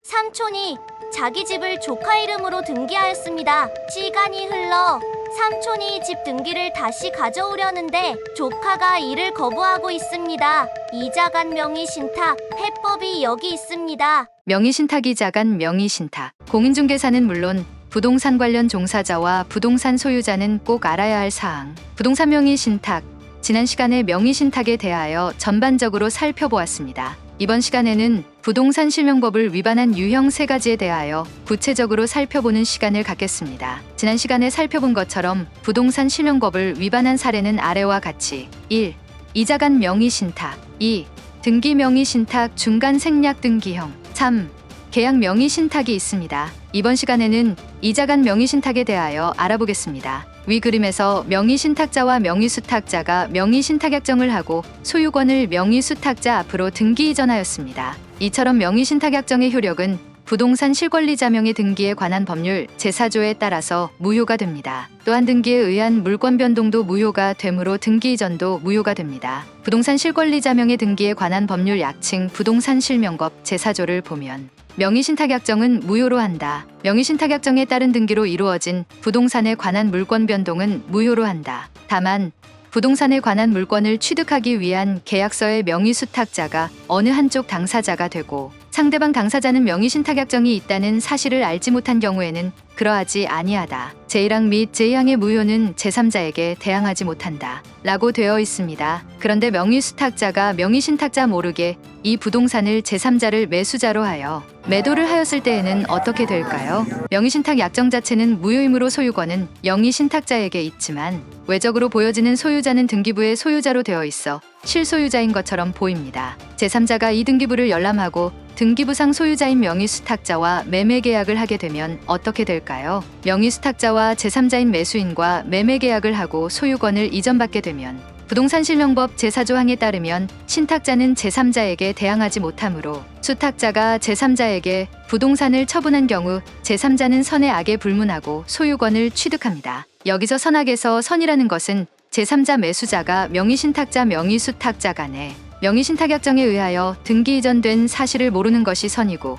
삼촌이 자기 집을 조카 이름으로 등기하였습니다. 시간이 흘러 삼촌이 집 등기를 다시 가져오려는데 조카가 이를 거부하고 있습니다. 이자간 명의신탁 해법이 여기 있습니다. 명의신탁이자간 명의신탁. 공인중개사는 물론 부동산 관련 종사자와 부동산 소유자는 꼭 알아야 할 사항. 부동산 명의신탁. 지난 시간에 명의신탁에 대하여 전반적으로 살펴보았습니다. 이번 시간에는 부동산 실명법을 위반한 유형 3가지에 대하여 구체적으로 살펴보는 시간을 갖겠습니다. 지난 시간에 살펴본 것처럼 부동산 실명법을 위반한 사례는 아래와 같이 1. 이자간 명의신탁 2. 등기 명의신탁 중간 생략 등기형 3. 계약 명의신탁이 있습니다. 이번 시간에는 이자간 명의신탁에 대하여 알아보겠습니다. 위 그림에서 명의신탁자와 명의수탁자가 명의신탁약정을 하고 소유권을 명의수탁자 앞으로 등기 이전하였습니다. 이처럼 명의신탁약정의 효력은 부동산 실권리자명의 등기에 관한 법률 제4조에 따라서 무효가 됩니다. 또한 등기에 의한 물권 변동도 무효가 되므로 등기 이전도 무효가 됩니다. 부동산 실권리자명의 등기에 관한 법률 약칭 부동산 실명법 제4조를 보면 명의신탁약정은 무효로 한다. 명의신탁약정에 따른 등기로 이루어진 부동산에 관한 물권 변동은 무효로 한다. 다만 부동산에 관한 물권을 취득하기 위한 계약서의 명의수탁자가 어느 한쪽 당사자가 되고 상대방 당사자는 명의신탁약정이 있다는 사실을 알지 못한 경우에는 그러하지 아니하다. 제1항 및 제2항의 무효는 제3자에게 대항하지 못한다. 라고 되어 있습니다. 그런데 명의수탁자가 명의신탁자 모르게 이 부동산을 제3자를 매수자로 하여 매도를 하였을 때에는 어떻게 될까요? 명의신탁 약정 자체는 무효이므로 소유권은 명의신탁자에게 있지만 외적으로 보여지는 소유자는 등기부의 소유자로 되어 있어 실소유자인 것처럼 보입니다. 제3자가 이 등기부를 열람하고 등기부상 소유자인 명의수탁자와 매매계약을 하게 되면 어떻게 될까요? 명의수탁자와 제3자인 매수인과 매매계약을 하고 소유권을 이전받게 되면 부동산 실명법 제4조항에 따르면 신탁자는 제3자에게 대항하지 못하므로 수탁자가 제3자에게 부동산을 처분한 경우 제3자는 선의 악에 불문하고 소유권을 취득합니다. 여기서 선악에서 선이라는 것은 제3자 매수자가 명의신탁자 명의수탁자 간에 명의신탁약정에 의하여 등기 이전된 사실을 모르는 것이 선이고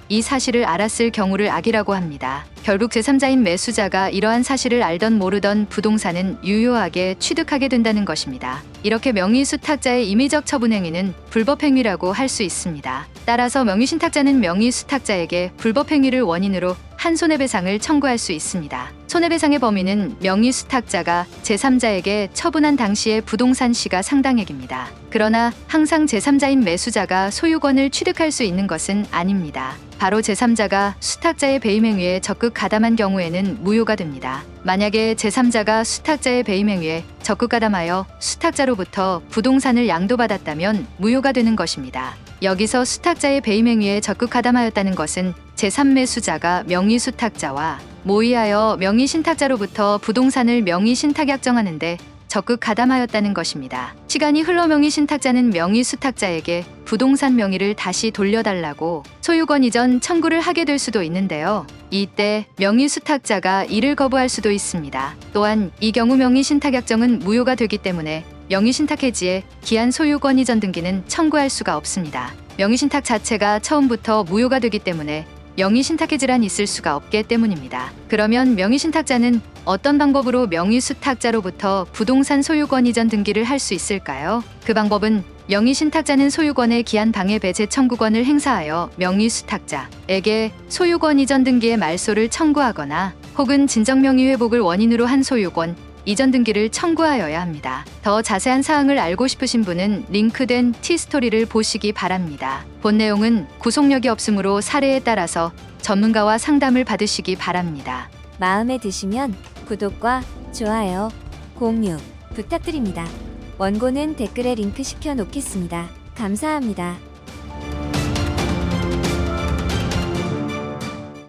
이 사실을 알았을 경우를 악이라고 합니다. 결국 제3자인 매수자가 이러한 사실을 알던 모르던 부동산은 유효하게 취득하게 된다는 것입니다. 이렇게 명의수탁자의 임의적 처분행위는 불법행위라고 할 수 있습니다. 따라서 명의신탁자는 명의수탁자에게 불법행위를 원인으로 한 손해배상을 청구할 수 있습니다. 손해배상의 범위는 명의수탁자가 제3자에게 처분한 당시의 부동산 시가 상당액입니다. 그러나 항상 제3자인 매수자가 소유권을 취득할 수 있는 것은 아닙니다. 바로 제3자가 수탁자의 배임행위에 적극 가담한 경우에는 무효가 됩니다. 만약에 제3자가 수탁자의 배임행위에 적극 가담하여 수탁자로부터 부동산을 양도받았다면 무효가 되는 것입니다. 여기서 수탁자의 배임행위에 적극 가담하였다는 것은 제3매수자가 명의수탁자와 모의하여 명의신탁자로부터 부동산을 명의신탁약정하는데 적극 가담하였다는 것입니다. 시간이 흘러 명의신탁자는 명의수탁자에게 부동산 명의를 다시 돌려달라고 소유권 이전 청구를 하게 될 수도 있는데요. 이때 명의수탁자가 이를 거부할 수도 있습니다. 또한 이 경우 명의신탁약정은 무효가 되기 때문에 명의신탁 해지에 기한 소유권 이전 등기는 청구할 수가 없습니다. 명의신탁 자체가 처음부터 무효가 되기 때문에 명의신탁 해지란 있을 수가 없기 때문입니다. 그러면 명의신탁자는 어떤 방법으로 명의수탁자로부터 부동산 소유권 이전 등기를 할 수 있을까요? 그 방법은 명의신탁자는 소유권의 기한 방해 배제 청구권을 행사하여 명의수탁자에게 소유권 이전 등기의 말소를 청구하거나 혹은 진정명의 회복을 원인으로 한 소유권 이전 등기를 청구하여야 합니다. 더 자세한 사항을 알고 싶으신 분은 링크된 티스토리를 보시기 바랍니다. 본 내용은 구속력이 없으므로 사례에 따라서 전문가와 상담을 받으시기 바랍니다. 마음에 드시면 구독과 좋아요, 공유 부탁드립니다. 원고는 댓글에 링크 시켜 놓겠습니다. 감사합니다.